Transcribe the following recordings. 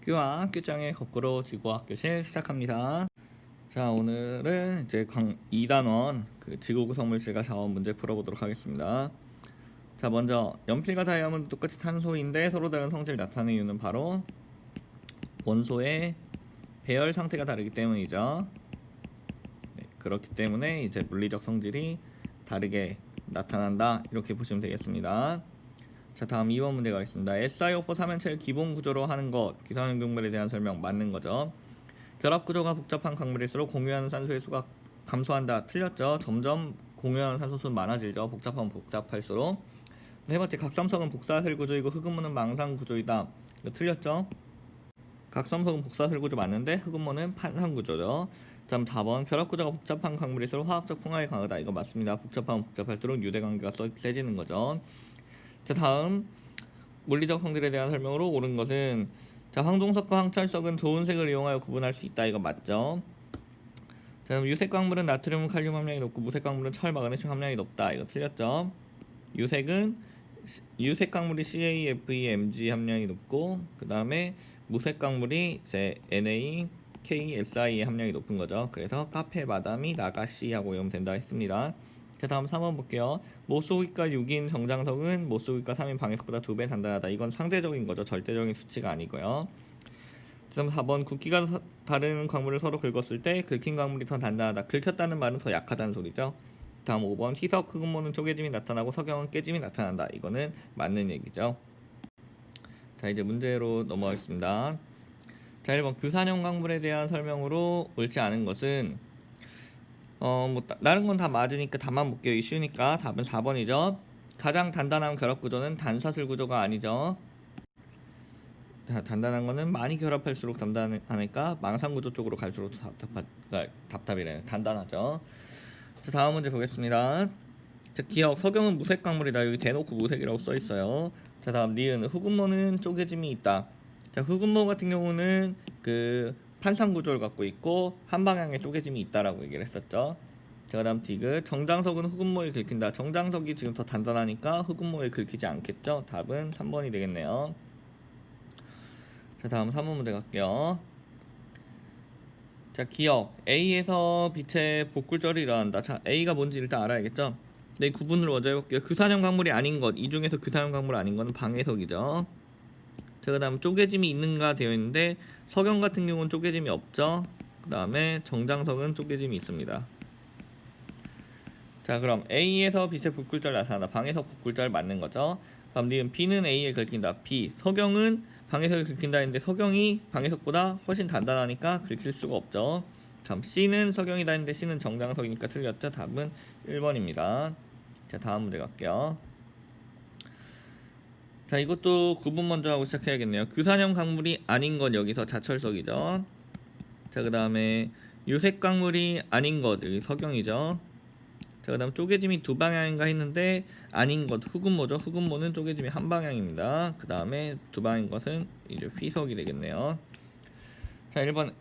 큐와 큐장의 거꾸로 지구학교실 시작합니다. 자, 오늘은 이제 2단원 지구 구성물질과 자원 문제 풀어보도록 하겠습니다. 자, 먼저 연필과 다이아몬드 똑같이 탄소인데 서로 다른 성질을 나타내는 이유는 바로 원소의 배열 상태가 다르기 때문이죠. 네, 그렇기 때문에 이제 물리적 성질이 다르게 나타난다, 이렇게 보시면 되겠습니다. 자, 다음 2번 문제 가겠습니다. SiO4 삼연체를 기본 구조로 하는 것, 기산형 경물에 대한 설명 맞는 거죠. 결합 구조가 복잡한 광물일수록 공유하는 산소의 수가 감소한다. 틀렸죠. 점점 공유하는 산소 수는 많아지죠. 복잡하면 복잡할수록. 세 번째, 각섬석은 복사슬 구조이고 흑음모는 망상 구조이다. 이거 틀렸죠. 각섬석은 복사슬 구조 맞는데 흑음모는 판상 구조죠. 다음 4번, 결합 구조가 복잡한 광물일수록 화학적 풍화에 강하다. 이거 맞습니다. 복잡하면 복잡할수록 유대 관계가 세지는 거죠. 자, 다음 물리적 성질에 대한 설명으로 옳은 것은, 자, 황동석과 황철석은 좋은 색을 이용하여 구분할 수 있다. 이거 맞죠. 자, 유색 광물은 나트륨, 칼륨 함량이 높고 무색 광물은 철, 마그네슘 함량이 높다. 이거 틀렸죠. 유색 광물이 CaFeMg 함량이 높고, 그 다음에 무색 광물이 이제 Na, K, Si 함량이 높은 거죠. 그래서 카페, 마담이, 나가시 하고 외우면 된다 했습니다. 자, 다음 3번 볼게요. 모소기가 6인 정장석은 모소기가 3인 방해석보다 2배 단단하다. 이건 상대적인 거죠. 절대적인 수치가 아니고요. 다음 4번, 굵기가 다른 광물을 서로 긁었을 때 긁힌 광물이 더 단단하다. 긁혔다는 말은 더 약하다는 소리죠. 다음 5번, 희석, 흑음모는 쪼개짐이 나타나고 석영은 깨짐이 나타난다. 이거는 맞는 얘기죠. 자, 이제 문제로 넘어가겠습니다. 자, 1번, 규산형 광물에 대한 설명으로 옳지 않은 것은, 다른 건 다 맞으니까 답만 볼게요. 쉬우니까 답은 4번이죠. 가장 단단한 결합 구조는 단사슬 구조가 아니죠. 자, 단단한 거는 많이 결합할수록 단단하니까 망상 구조 쪽으로 갈수록 답답이래요. 단단하죠. 자, 다음 문제 보겠습니다. 자, 기억, 석영은 무색 광물이다. 여기 대놓고 무색이라고 써 있어요. 자, 다음 니은, 흑음모는 쪼개짐이 있다. 자, 흑음모 같은 경우는 판상 구조를 갖고 있고 한 방향에 쪼개짐이 있다라고 얘기를 했었죠. 자, 그다음 디귿, 정장석은 흑음모에 긁힌다. 정장석이 지금 더 단단하니까 흑음모에 긁히지 않겠죠. 답은 3번이 되겠네요. 자, 다음 3번 문제 갈게요. 자, 기억, A에서 빛의 복굴절이 일어난다. 자, A가 뭔지 일단 알아야겠죠. 네, 구분을 먼저 해볼게요. 규산형 광물이 아닌 것, 이 중에서 규산형 광물 아닌 것은 방해석이죠. 자, 그 다음 쪼개짐이 있는가 되어 있는데 석영 같은 경우는 쪼개짐이 없죠. 그 다음에 정장석은 쪼개짐이 있습니다. 자, 그럼 A에서 빛의 복굴절 나타난다. 방해석 복굴절 맞는 거죠. 다음 니은, B는 A에 긁힌다. B, 석영은 방해석을 긁힌다 했는데 석영이 방해석보다 훨씬 단단하니까 긁힐 수가 없죠. 다음 C는 석영이다 했는데 C는 정장석이니까 틀렸죠. 답은 1번입니다. 자, 다음 문제 갈게요. 자, 이것도 구분 먼저 하고 시작해야겠네요. 규산형 광물이 아닌 건 여기서 자철석이죠. 자, 그 다음에 유색 광물이 아닌 것, 여기 석영이죠. 자, 그 다음 쪼개짐이 두 방향인가 했는데 아닌 것, 흑음모죠. 흑음모는 쪼개짐이 한 방향입니다. 그 다음에 두 방향인 것은 이제 휘석이 되겠네요. 자, 1번,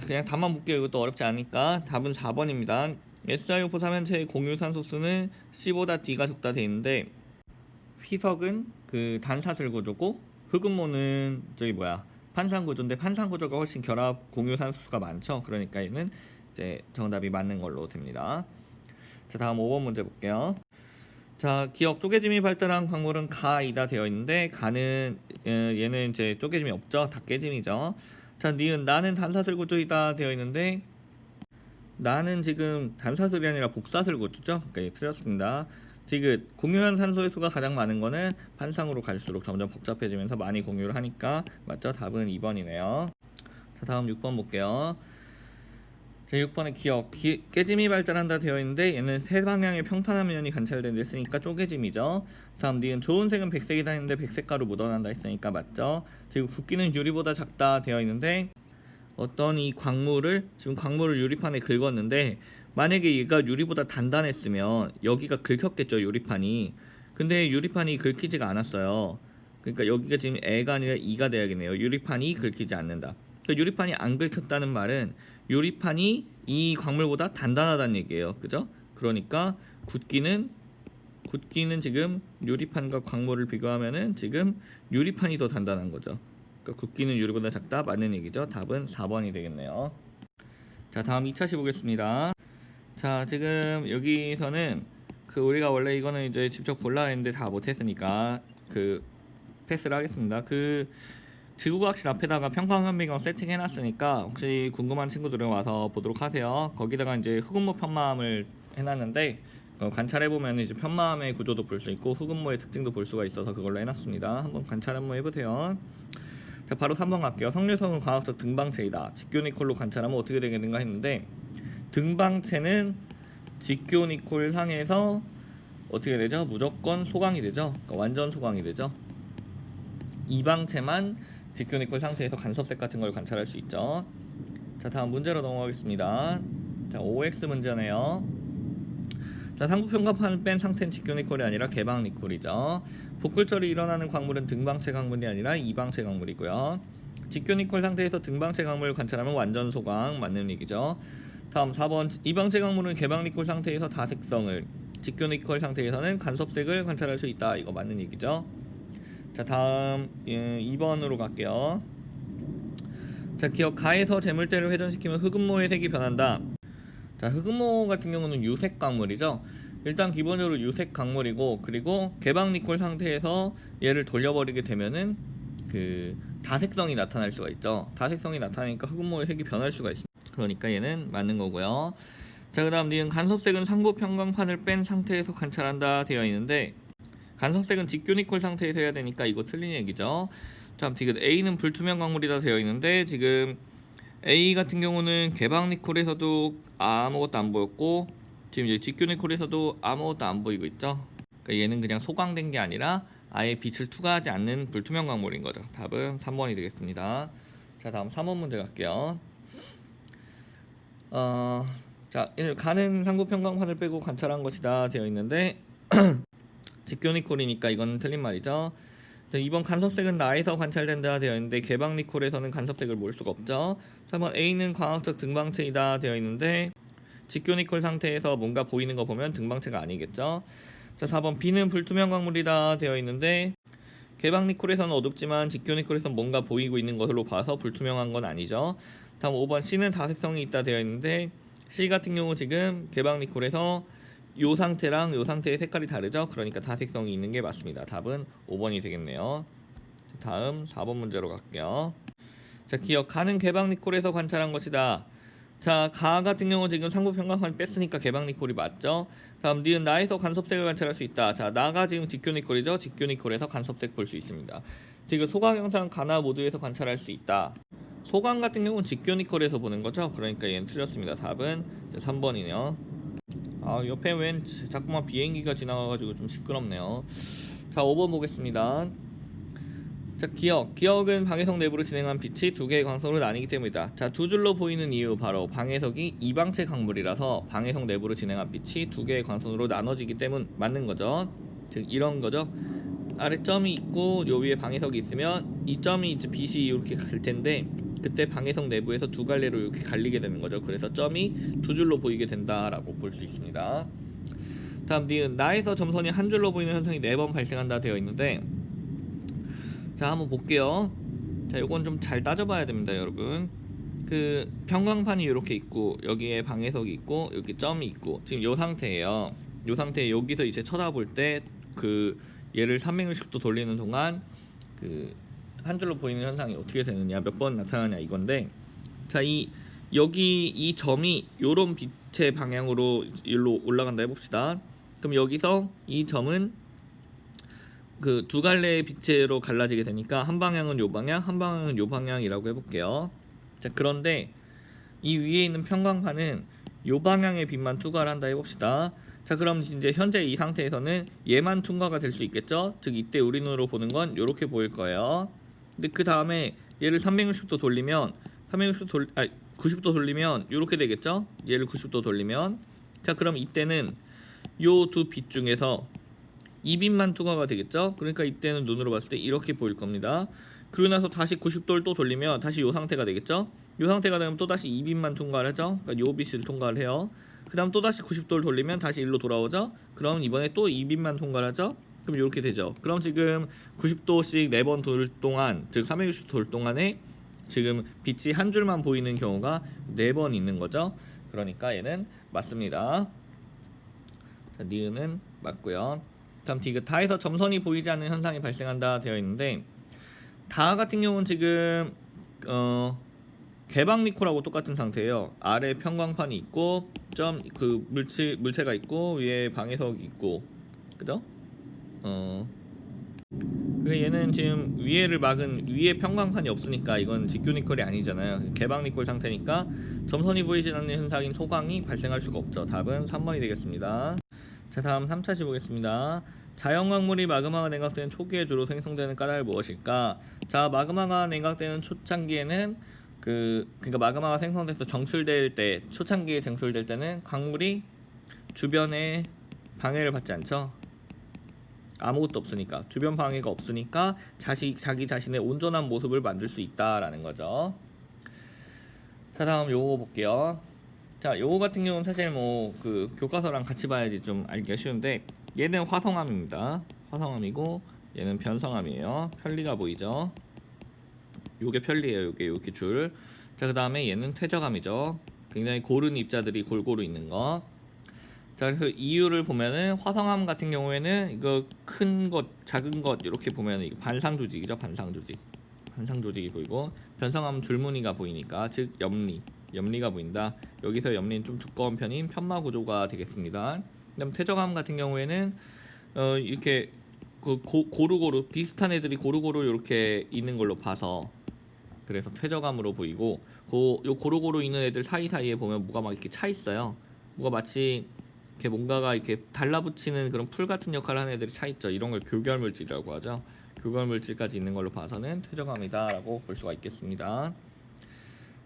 그냥 답만 볼게요. 이것도 어렵지 않으니까. 답은 4번입니다. SiO4 삼연체의 공유 산소수는 C보다 D가 적다 돼 있는데 휘석은 단사슬 구조고 흑음모는 판상 구조인데 판상 구조가 훨씬 결합 공유 산소수가 많죠. 그러니까 얘는 이제 정답이 맞는 걸로 됩니다. 자, 다음 5번 문제 볼게요. 자, 기억, 쪼개짐이 발달한 광물은 가이다 되어 있는데 가는 얘는 이제 쪼개짐이 없죠. 다 깨짐이죠. 자, 니은, 나는 단사슬 구조이다 되어 있는데 나는 지금 단사슬이 아니라 복사슬 구조죠. 그러니까 틀렸습니다. 디귿, 공유한 산소의 수가 가장 많은 거는 판상으로 갈수록 점점 복잡해지면서 많이 공유를 하니까 맞죠? 답은 2번이네요. 자, 다음 6번 볼게요. 자, 6번에 기억, 깨짐이 발달한다 되어 있는데 얘는 세 방향의 평탄한 면이 관찰된다 했으니까 쪼개짐이죠. 다음 니은, 좋은 색은 백색이다 했는데 백색가루 묻어난다 했으니까 맞죠. 그리고 굵기는 유리보다 작다 되어 있는데 어떤 지금 광물을 유리판에 긁었는데 만약에 얘가 유리보다 단단했으면 여기가 긁혔겠죠, 유리판이. 근데 유리판이 긁히지가 않았어요. 그러니까 여기가 지금 A가 아니라 E가 돼야겠네요. 유리판이 긁히지 않는다. 그러니까 유리판이 안 긁혔다는 말은 유리판이 이 광물보다 단단하다는 얘기예요. 그죠? 그러니까 굵기는 지금 유리판과 광물을 비교하면은 지금 유리판이 더 단단한 거죠. 그러니까 굵기는 유리보다 작다. 맞는 얘기죠. 답은 4번이 되겠네요. 자, 다음 2차 시 보겠습니다. 자, 지금 여기서는 우리가 원래 이거는 이제 직접 볼라 했는데 다 못했으니까 패스를 하겠습니다. 지구과학실 앞에다가 평광한 배경 세팅해 놨으니까 혹시 궁금한 친구들은 와서 보도록 하세요. 거기다가 이제 흑음모 편마함을 해놨는데 관찰해보면 이제 편마함의 구조도 볼 수 있고 흑음모의 특징도 볼 수가 있어서 그걸로 해놨습니다. 한번 관찰 한번 해보세요. 자, 바로 3번 갈게요. 석류성은 과학적 등방체이다. 직교니콜로 관찰하면 어떻게 되겠는가 했는데, 등방체는 직교니콜 상에서 어떻게 되죠? 무조건 소강이 되죠. 그러니까 완전 소강이 되죠. 이방체만 직교니콜 상태에서 간섭색 같은 걸 관찰할 수 있죠. 자, 다음 문제로 넘어가겠습니다. 자, OX 문제네요. 자, 상부평갑판을 뺀 상태는 직교니콜이 아니라 개방니콜이죠. 복굴절이 일어나는 광물은 등방체 광물이 아니라 이방체 광물이고요. 직교니콜 상태에서 등방체 광물을 관찰하면 완전 소강, 맞는 얘기죠. 다음 4번, 이방체 광물은 개방니콜 상태에서 다색성을, 직교니콜 상태에서는 간섭색을 관찰할 수 있다. 이거 맞는 얘기죠. 자, 다음 2번으로 갈게요. 자, 기억 가에서 재물대를 회전시키면 흑음모의 색이 변한다. 자, 흑음모 같은 경우는 유색 광물이죠. 일단 기본적으로 유색 광물이고, 그리고 개방니콜 상태에서 얘를 돌려버리게 되면은 다색성이 나타날 수가 있죠. 다색성이 나타나니까 흑음모의 색이 변할 수가 있습니다. 그러니까 얘는 맞는 거고요. 자, 그 다음 니은 간섭색은 상부 평광판을 뺀 상태에서 관찰한다 되어 있는데, 간섭색은 직교니콜 상태에서 해야 되니까 이거 틀린 얘기죠. 자, 지금 A는 불투명 광물이다 되어 있는데, 지금 A 같은 경우는 개방니콜에서도 아무것도 안 보였고, 지금 이제 직교니콜에서도 아무것도 안 보이고 있죠. 그러니까 얘는 그냥 소강된 게 아니라 아예 빛을 투과하지 않는 불투명 광물인 거죠. 답은 3번이 되겠습니다. 자, 다음 3번 문제 갈게요. 자, 가는 상부 평광판을 빼고 관찰한 것이다 되어 있는데 직교니콜이니까 이건 틀린 말이죠. 자, 2번 간섭색은 나에서 관찰된다 되어 있는데 개방니콜에서는 간섭색을 볼 수가 없죠. 3번 A는 광학적 등방체이다 되어 있는데 직교니콜 상태에서 뭔가 보이는 거 보면 등방체가 아니겠죠. 자, 4번 B는 불투명 광물이다 되어 있는데 개방니콜에서는 어둡지만 직교니콜에서는 뭔가 보이고 있는 것으로 봐서 불투명한 건 아니죠. 다음 5번 C는 다색성이 있다 되어 있는데 C 같은 경우 지금 개방니콜에서 요 상태랑 요 상태의 색깔이 다르죠. 그러니까 다색성이 있는 게 맞습니다. 답은 5번이 되겠네요. 다음 4번 문제로 갈게요. 자, 기억 가는 개방니콜에서 관찰한 것이다. 자, 가 같은 경우 지금 상부 평광판 뺐으니까 개방니콜이 맞죠. 다음 니은 나에서 간섭색을 관찰할 수 있다. 자, 나가 지금 직교니콜이죠. 직교니콜에서 간섭색 볼 수 있습니다. 지금 소강 형상 가나 모두에서 관찰할 수 있다. 소강 같은 경우는 직교니콜에서 보는 거죠. 그러니까 얘는 틀렸습니다. 답은 3번이네요. 옆에 웬 자꾸만 비행기가 지나가가지고 좀 시끄럽네요. 자, 5번 보겠습니다. 자, 기억은 방해석 내부로 진행한 빛이 두 개의 광석으로 나뉘기 때문이다. 자, 두 줄로 보이는 이유 바로 방해석이 이방체 광물이라서 방해석 내부로 진행한 빛이 두 개의 광선으로 나눠지기 때문 맞는 거죠. 즉 이런 거죠. 아래 점이 있고 요 위에 방해석이 있으면 이 점이 이제 빛이 이렇게 갈 텐데 그때 방해석 내부에서 두 갈래로 이렇게 갈리게 되는 거죠. 그래서 점이 두 줄로 보이게 된다라고 볼 수 있습니다. 다음 니은 나에서 점선이 한 줄로 보이는 현상이 4번 발생한다 되어 있는데, 자, 한번 볼게요. 자, 요건 좀 잘 따져봐야 됩니다, 여러분. 평광판이 이렇게 있고 여기에 방해석이 있고 여기 점이 있고 지금 요 상태예요. 요 상태에 여기서 이제 쳐다볼 때 얘를 360도 돌리는 동안 한 줄로 보이는 현상이 어떻게 되느냐, 몇 번 나타나냐 이건데, 자, 여기 이 점이 요런 빛의 방향으로 일로 올라간다 해봅시다. 그럼 여기서 이 점은 두 갈래의 빛으로 갈라지게 되니까 한 방향은 요 방향, 한 방향은 요 방향이라고 해볼게요. 자, 그런데 이 위에 있는 평광판은 요 방향의 빛만 투과를 한다 해봅시다. 자, 그럼 이제 현재 이 상태에서는 얘만 투과가 될 수 있겠죠? 즉 이때 우리 눈으로 보는 건 요렇게 보일 거예요. 근데 그 다음에 얘를 360도 돌리면 90도 돌리면 요렇게 되겠죠? 얘를 90도 돌리면, 자, 그럼 이때는 요 두 빛 중에서 이 빛만 투과가 되겠죠? 그러니까 이때는 눈으로 봤을 때 이렇게 보일 겁니다. 그러고 나서 다시 90도를 또 돌리면 다시 요 상태가 되겠죠? 요 상태가 되면 또 다시 이 빛만 통과를 하죠? 그러니까 요 빛을 통과를 해요. 그 다음 또 다시 90도를 돌리면 다시 일로 돌아오죠? 그럼 이번에 또 이 빛만 통과를 하죠? 그럼 이렇게 되죠. 그럼 지금 90도씩 4번 돌 동안, 즉 360도 돌 동안에 지금 빛이 한 줄만 보이는 경우가 4번 있는 거죠. 그러니까 얘는 맞습니다. 자, 니은은 맞고요. 다음 디귿 다에서 점선이 보이지 않는 현상이 발생한다 되어 있는데, 다 같은 경우는 지금 개방니콜하고 똑같은 상태예요. 아래 평광판이 있고 점 그 물체가 있고 위에 방해석이 있고, 그죠? 그 얘는 지금 위에를 막은 위에 평광판이 없으니까 이건 직교니콜이 아니잖아요. 개방니콜 상태니까 점선이 보이지 않는 현상인 소광이 발생할 수가 없죠. 답은 3번이 되겠습니다. 자, 다음 3차시 보겠습니다. 자연광물이 마그마가 냉각되는 초기에 주로 생성되는 까닭이 무엇일까? 자, 마그마가 냉각되는 초창기에는 그러니까 마그마가 생성돼서 정출될 때, 초창기에 정출될 때는 광물이 주변에 방해를 받지 않죠. 아무것도 없으니까, 주변 방해가 없으니까 자기 자신의 온전한 모습을 만들 수 있다라는 거죠. 자, 다음 요거 볼게요. 자, 요거 같은 경우는 사실 뭐 그 교과서랑 같이 봐야지 좀 알기가 쉬운데, 얘는 화성암입니다. 화성암이고 얘는 변성암이에요. 편리가 보이죠? 요게 편리예요. 요게 이렇게 줄. 자, 그 다음에 얘는 퇴적암이죠. 굉장히 고른 입자들이 골고루 있는 거. 자, 그래서 이유를 보면은 화성암 같은 경우에는 이거 큰 것, 작은 것 이렇게 보면은 이거 반상 조직이죠. 반상 조직이 보이고, 변성암 줄무늬가 보이니까, 즉 염리가 보인다. 여기서 염리는 좀 두꺼운 편인 편마 구조가 되겠습니다. 그다음 퇴적암 같은 경우에는 이렇게 고루고루 비슷한 애들이 고루고루 이렇게 있는 걸로 봐서 그래서 퇴적암으로 보이고, 요 고루고루 있는 애들 사이사이에 보면 뭐가 막 이렇게 차 있어요. 뭐가 마치 이렇게 뭔가가 이렇게 달라붙이는 그런 풀 같은 역할을 하는 애들이 차 있죠. 이런 걸 교결물질이라고 하죠. 교결물질까지 있는 걸로 봐서는 퇴적암이다라고 볼 수가 있겠습니다.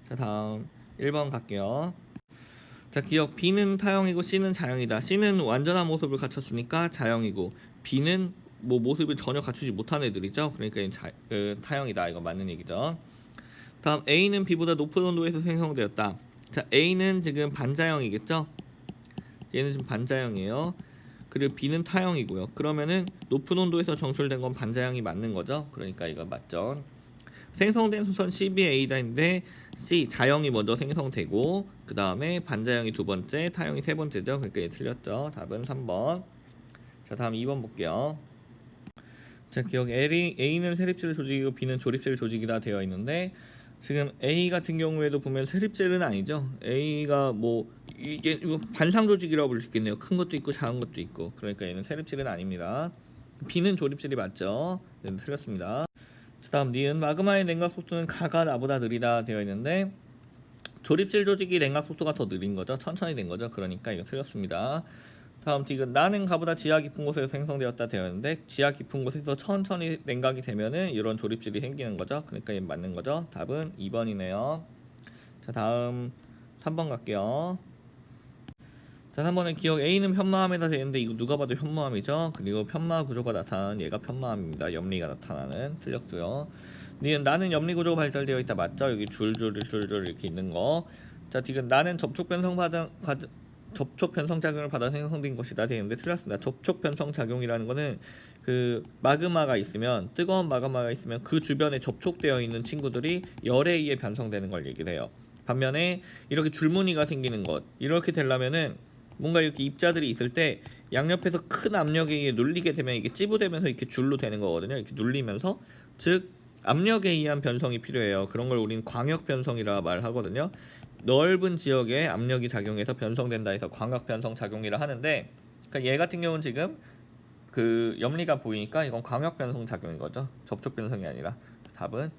자, 다음 1번 갈게요. 자, 기억 B는 타형이고 C는 자형이다. C는 완전한 모습을 갖췄으니까 자형이고, B는 뭐 모습을 전혀 갖추지 못한 애들이죠. 그러니까 타형이다. 이거 맞는 얘기죠. 다음 A는 B보다 높은 온도에서 생성되었다. 자, A는 지금 반자형이겠죠. 얘는 지금 반자형이에요. 그리고 B는 타형이고요. 그러면은 높은 온도에서 정출된 건 반자형이 맞는 거죠. 그러니까 이거 맞죠. 생성된 수선 CBA다인데 C 자형이 먼저 생성되고 그 다음에 반자형이 두 번째, 타형이 세 번째죠. 그러니까 얘 틀렸죠. 답은 3번. 자, 다음 2번 볼게요. 자, 기억 A는 세립질 조직이고 B는 조립질 조직이다 되어 있는데, 지금 A 같은 경우에도 보면 세립질은 아니죠. A가 뭐 이게 반상 조직이라고 볼 수 있겠네요. 큰 것도 있고 작은 것도 있고. 그러니까 얘는 세립질은 아닙니다. B는 조립질이 맞죠. 얘는 틀렸습니다. 다음 니은 마그마의 냉각 속도는 가가 나보다 느리다 되어 있는데, 조립질 조직이 냉각 속도가 더 느린 거죠. 천천히 된 거죠. 그러니까 이거 틀렸습니다. 다음 디귿 나는 가보다 지하 깊은 곳에서 생성되었다 되어 있는데, 지하 깊은 곳에서 천천히 냉각이 되면은 이런 조립질이 생기는 거죠. 그러니까 얘 맞는 거죠. 답은 2번이네요. 자, 다음 3번 갈게요. 자, 3번은 기억 A는 편마암에다 되는데 이거 누가 봐도 현무암이죠. 그리고 편마 구조가 나타나는 얘가 편마암입니다. 염리가 나타나는. 틀렸고요. 나는 염리 구조가 발달되어 있다. 맞죠? 여기 줄줄 이렇게 있는 거. 자, 디귿 나는 접촉 변성 작용을 받아 생성된 것이다 되는데 틀렸습니다. 접촉 변성 작용이라는 거는 그 마그마가 있으면, 뜨거운 마그마가 있으면 그 주변에 접촉되어 있는 친구들이 열에 의해 변성되는 걸 얘기해요. 반면에 이렇게 줄무늬가 생기는 것, 이렇게 되려면은 뭔가 이렇게 입자들이 있을 때 양옆에서 큰 압력에 의해 눌리게 되면 이게 찌부되면서 이렇게 줄로 되는 거거든요. 이렇게 눌리면서, 즉 압력에 의한 변성이 필요해요. 그런 걸 우리는 광역 변성이라 말하거든요. 넓은 지역에 압력이 작용해서 변성된다 해서 광역 변성 작용이라 하는데, 그러니까 얘 같은 경우는 지금 그 염리가 보이니까 이건 광역 변성 작용인 거죠. 접촉 변성이 아니라. 답은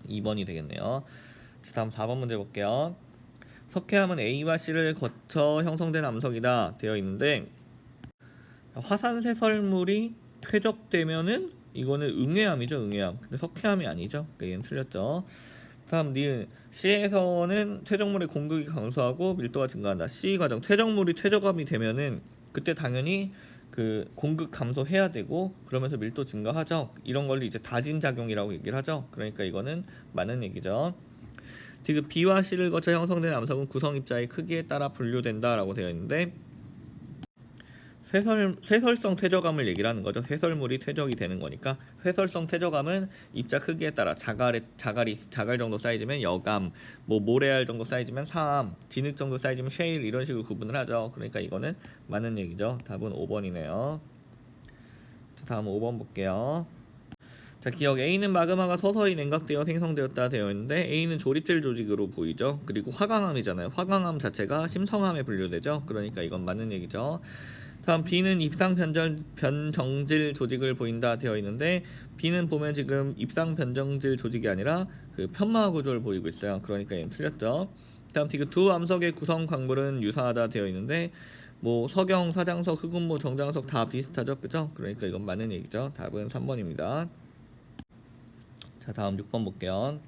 2번이 되겠네요. 자, 다음 4번 문제 볼게요. 석회암은 A와 C를 거쳐 형성된 암석이다 되어 있는데, 화산세설물이 퇴적되면은 이거는 응해암이죠. 응해암. 근데 석회암이 아니죠. 그러니까 얘는 틀렸죠. 다음 니은 C에서는 퇴적물의 공급이 감소하고 밀도가 증가한다. C 과정 퇴적물이 퇴적암이 되면은 그때 당연히 그 공급 감소해야 되고, 그러면서 밀도 증가하죠. 이런 걸 이제 다진 작용이라고 얘기를 하죠. 그러니까 이거는 맞는 얘기죠. 디귿 B와 C를 거쳐 형성된 암석은 구성 입자의 크기에 따라 분류된다라고 되어 있는데, 회설성 퇴적암을 얘기를 하는 거죠. 회설물이 퇴적이 되는 거니까 회설성 퇴적암은 입자 크기에 따라 자갈 정도 사이즈면 여감, 뭐 모래알 정도 사이즈면 사암, 진흙 정도 사이즈면 쉐일 이런 식으로 구분을 하죠. 그러니까 이거는 맞는 얘기죠. 답은 5번이네요. 자, 다음 5번 볼게요. 자, 기억 A는 마그마가 서서히 냉각되어 생성되었다 되어 있는데 A는 조립질 조직으로 보이죠. 그리고 화강암이잖아요. 화강암 자체가 심성암에 분류되죠. 그러니까 이건 맞는 얘기죠. 다음 B는 입상 변정질 조직을 보인다 되어 있는데 B는 보면 지금 입상 변정질 조직이 아니라 그 편마 구조를 보이고 있어요. 그러니까 얘는 틀렸죠. 다음 디귿 두 암석의 구성 광물은 유사하다 되어 있는데 뭐 석영, 사장석, 흑운모, 정장석 다 비슷하죠. 그죠? 그러니까 이건 맞는 얘기죠. 답은 3번입니다. 자, 다음 6번 볼게요.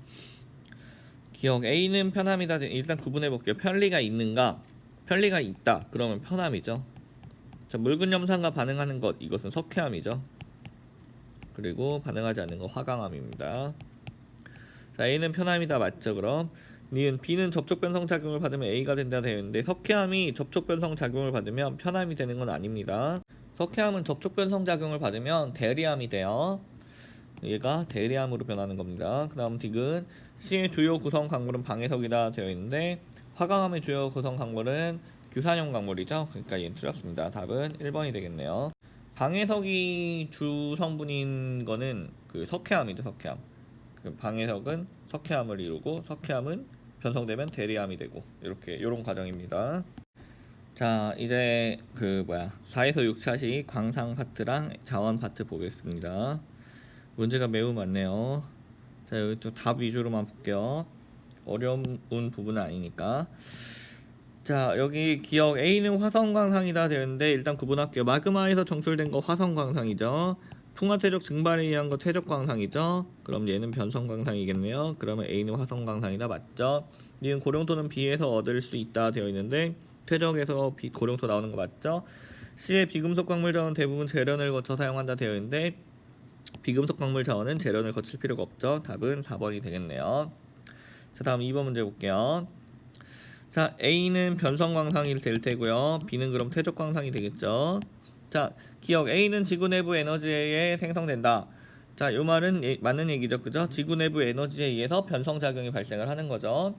기억 A는 편함이다. 일단 구분해 볼게요. 편리가 있는가? 편리가 있다. 그러면 편함이죠. 자, 묽은 염산과 반응하는 것, 이것은 석회암이죠. 그리고 반응하지 않는 건 화강암입니다. 자, A는 편함이다. 맞죠? 그럼 니은 B는 접촉 변성 작용을 받으면 A가 된다 되어 있는데 석회암이 접촉 변성 작용을 받으면 편함이 되는 건 아닙니다. 석회암은 접촉 변성 작용을 받으면 대리암이 돼요. 얘가 대리암으로 변하는 겁니다. 그 다음 디귿 C의 주요 구성 광물은 방해석이다 되어 있는데 화강암의 주요 구성 광물은 규산형 광물이죠. 그러니까 얘는 틀렸습니다. 답은 1번이 되겠네요. 방해석이 주 성분인 거는 그 석회암이죠. 석회암. 그 방해석은 석회암을 이루고 석회암은 변성되면 대리암이 되고 이렇게 요런 과정입니다. 자, 이제 그 4에서 6차시 광상 파트랑 자원 파트 보겠습니다. 문제가 매우 많네요. 자, 여기 또 답 위주로만 볼게요. 어려운 부분은 아니니까. 자, 여기 기억 A는 화성광상이다 되는데 일단 구분할게요. 마그마에서 정출된 거 화성광상이죠. 풍화퇴적 증발에 의한 거 퇴적광상이죠. 그럼 얘는 변성광상이겠네요. 그러면 A는 화성광상이다. 맞죠? 얘는 고령토는 B에서 얻을 수 있다 되어 있는데 퇴적에서 고령토 나오는 거 맞죠? C의 비금속 광물 자원 대부분 재련을 거쳐 사용한다 되어 있는데 비금속 광물 자원은 재련을 거칠 필요가 없죠. 답은 4번이 되겠네요. 자, 다음 2번 문제 볼게요. 자, A는 변성광상이 될 테고요. B는 그럼 퇴적광상이 되겠죠. 자, 기억 A는 지구 내부 에너지에 의해 생성된다. 자, 요 말은 맞는 얘기죠. 그죠? 지구 내부 에너지에 의해서 변성작용이 발생을 하는 거죠.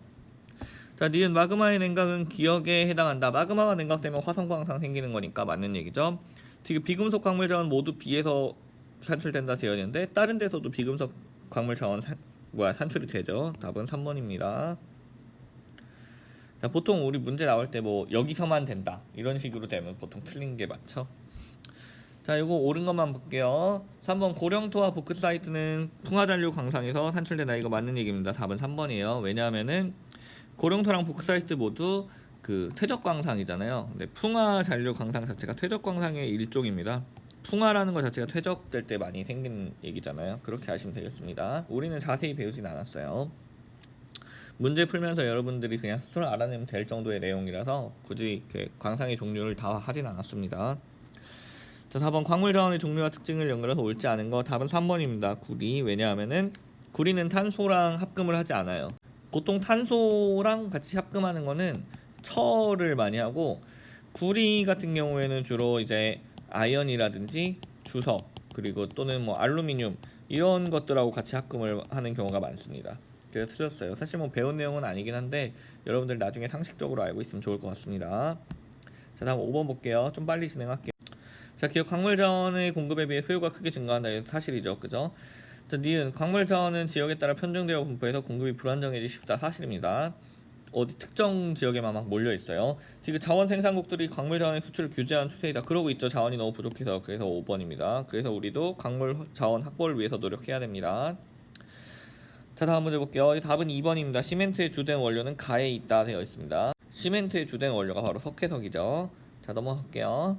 자, 니은 마그마의 냉각은 기억에 해당한다. 마그마가 냉각되면 화성광상 생기는 거니까 맞는 얘기죠. 지금 비금속 광물 자원 모두 B에서 산출된다 되어 있는데 다른 데서도 비금속 광물 자원 산출이 되죠. 답은 3번입니다. 자, 보통 우리 문제 나올 때 뭐 여기서만 된다 이런 식으로 되면 보통 틀린 게 맞죠. 자, 이거 옳은 것만 볼게요. 3번 고령토와 보크사이트는 풍화잔류 광상에서 산출된다. 이거 맞는 얘기입니다. 답은 3번이에요. 왜냐하면은 고령토랑 보크사이트 모두 그 퇴적광상이잖아요. 근데 풍화잔류 광상 자체가 퇴적광상의 일종입니다. 풍화라는 것 자체가 퇴적될 때 많이 생긴 얘기잖아요. 그렇게 아시면 되겠습니다. 우리는 자세히 배우진 않았어요. 문제 풀면서 여러분들이 그냥 스스로 알아내면 될 정도의 내용이라서 굳이 이렇게 광상의 종류를 다 하진 않았습니다. 자, 4번 광물 자원의 종류와 특징을 연결해서 옳지 않은 거 답은 3번입니다. 구리. 왜냐하면은 구리는 탄소랑 합금을 하지 않아요. 보통 탄소랑 같이 합금하는 거는 철을 많이 하고 구리 같은 경우에는 주로 이제 아연이라든지 주석 그리고 또는 뭐 알루미늄 이런 것들하고 같이 합금을 하는 경우가 많습니다. 그래서 틀렸어요. 사실 뭐 배운 내용은 아니긴 한데 여러분들 나중에 상식적으로 알고 있으면 좋을 것 같습니다. 자, 다음 5번 볼게요. 좀 빨리 진행할게요. 자, 기억 광물 자원의 공급에 비해 소요가 크게 증가한다. 이거 사실이죠. 그죠? 자, 니은 광물 자원은 지역에 따라 편중되어 분포해서 공급이 불안정해지기 쉽다. 사실입니다. 어디 특정 지역에만 막 몰려 있어요. 지금 자원 생산국들이 광물 자원의 수출을 규제하는 추세이다. 그러고 있죠. 자원이 너무 부족해서. 그래서 5번입니다. 그래서 우리도 광물 자원 확보를 위해서 노력해야 됩니다. 자, 다음 문제 볼게요. 답은 2번입니다. 시멘트의 주된 원료는 가에 있다 되어 있습니다. 시멘트의 주된 원료가 바로 석회석이죠. 자, 넘어갈게요.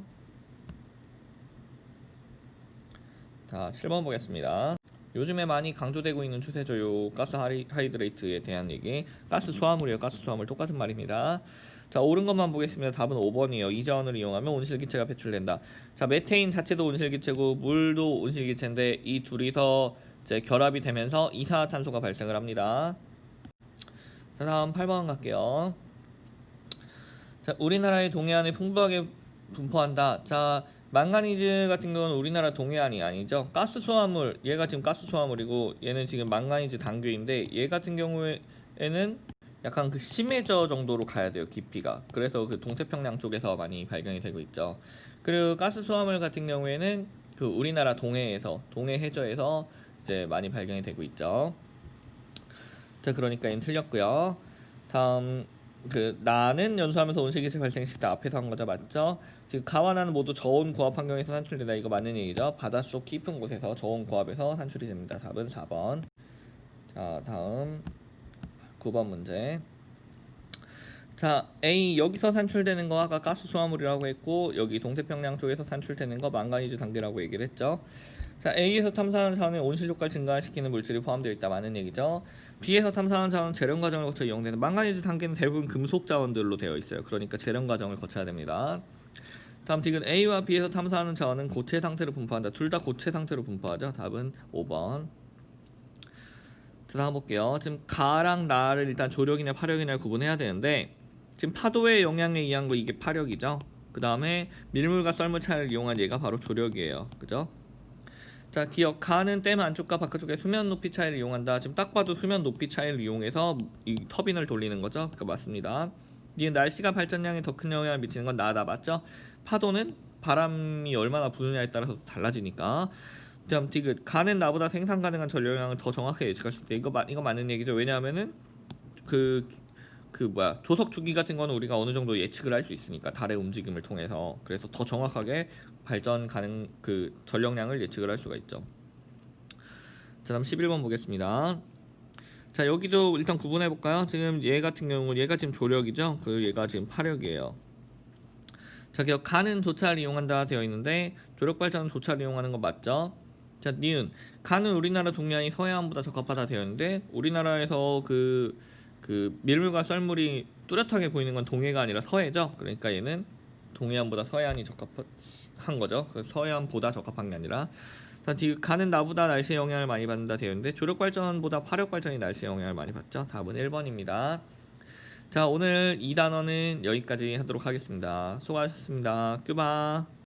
자, 7번 보겠습니다. 요즘에 많이 강조되고 있는 추세죠. 요 가스 하이드레이트에 대한 얘기. 가스 수화물이에요. 가스 수화물 똑같은 말입니다. 자, 옳은 것만 보겠습니다. 답은 5번이에요. 이 자원을 이용하면 온실기체가 배출된다. 자, 메테인 자체도 온실기체고 물도 온실기체인데 이 둘이서 이제 결합이 되면서 이산화탄소가 발생을 합니다. 자, 다음 8번 갈게요. 자, 우리나라의 동해안에 풍부하게 분포한다. 자, 망가니즈 같은 경우는 우리나라 동해안이 아니죠. 가스 수화물, 얘가 지금 가스 수화물이고 얘는 지금 망가니즈 단계인데 얘 같은 경우에는 약간 그 심해저 정도로 가야 돼요, 깊이가. 그래서 그 동태평양 쪽에서 많이 발견이 되고 있죠. 그리고 가스 수화물 같은 경우에는 그 우리나라 동해에서, 동해 해저에서 이제 많이 발견이 되고 있죠. 자, 그러니까 얘는 틀렸고요. 다음 그 나는 연소하면서 온실기체 발생시킬 때 앞에서 한 거죠, 맞죠? 지금 가와 나는 모두 저온 고압 환경에서 산출되다. 이거 맞는 얘기죠. 바닷속 깊은 곳에서 저온 고압에서 산출이 됩니다. 답은 4번. 자, 다음 9번 문제. 자, A 여기서 산출되는 거 아까 가스 수화물이라고 했고 여기 동태평양 쪽에서 산출되는 거 망가니즈 단계라고 얘기를 했죠. 자, A에서 탐사하는 자원에 온실 효과를 증가시키는 물질이 포함되어 있다. 많은 얘기죠. B에서 탐사하는 자원은 재련 과정을 거쳐 이용되는 망가니즈 단계는 대부분 금속 자원들로 되어 있어요. 그러니까 재련 과정을 거쳐야 됩니다. 다음 디귿 A와 B에서 탐사하는 자원은 고체 상태로 분포한다. 둘 다 고체 상태로 분포하죠. 답은 5번. 자, 다음 볼게요. 지금 가랑 나를 일단 조력이냐 파력이냐 구분해야 되는데 지금 파도의 영향에 의한 거 이게 파력이죠. 그 다음에 밀물과 썰물 차이를 이용한 얘가 바로 조력이에요. 그죠? 자, 기억 가는 댐 안쪽과 바깥쪽의 수면 높이 차이를 이용한다. 지금 딱 봐도 수면 높이 차이를 이용해서 이 터빈을 돌리는 거죠. 그러니까 맞습니다. 이 날씨가 발전량에 더 큰 영향을 미치는 건 나다. 맞죠? 파도는 바람이 얼마나 부느냐에 따라서 달라지니까. 다음 디귿 가는 나보다 생산 가능한 전력량을 더 정확하게 예측할 수 있다. 이거 맞는 얘기죠. 왜냐하면은 그 뭐야 조석 주기 같은 거는 우리가 어느 정도 예측을 할 수 있으니까 달의 움직임을 통해서. 그래서 더 정확하게 발전 가능 그 전력량을 예측을 할 수가 있죠. 자, 다음 11번 보겠습니다. 자, 여기도 일단 구분해 볼까요? 지금 얘 같은 경우 얘가 지금 조력이죠. 그리고 얘가 지금 파력이에요. 자, 기억 가는 조차를 이용한다 되어 있는데 조력 발전은 조차를 이용하는 거 맞죠? 자, 니은 가는 우리나라 동해안이 서해안보다 적합하다 되어 있는데 우리나라에서 그 밀물과 썰물이 뚜렷하게 보이는 건 동해가 아니라 서해죠. 그러니까 얘는 동해안보다 서해안이 적합한 거죠. 그래서 서해안보다 적합한 게 아니라. 자, 가는 나보다 날씨에 영향을 많이 받는다 되어 있는데 조력 발전보다 파력 발전이 날씨에 영향을 많이 받죠. 답은 1번입니다. 자, 오늘 이 단어는 여기까지 하도록 하겠습니다. 수고하셨습니다. 큐바.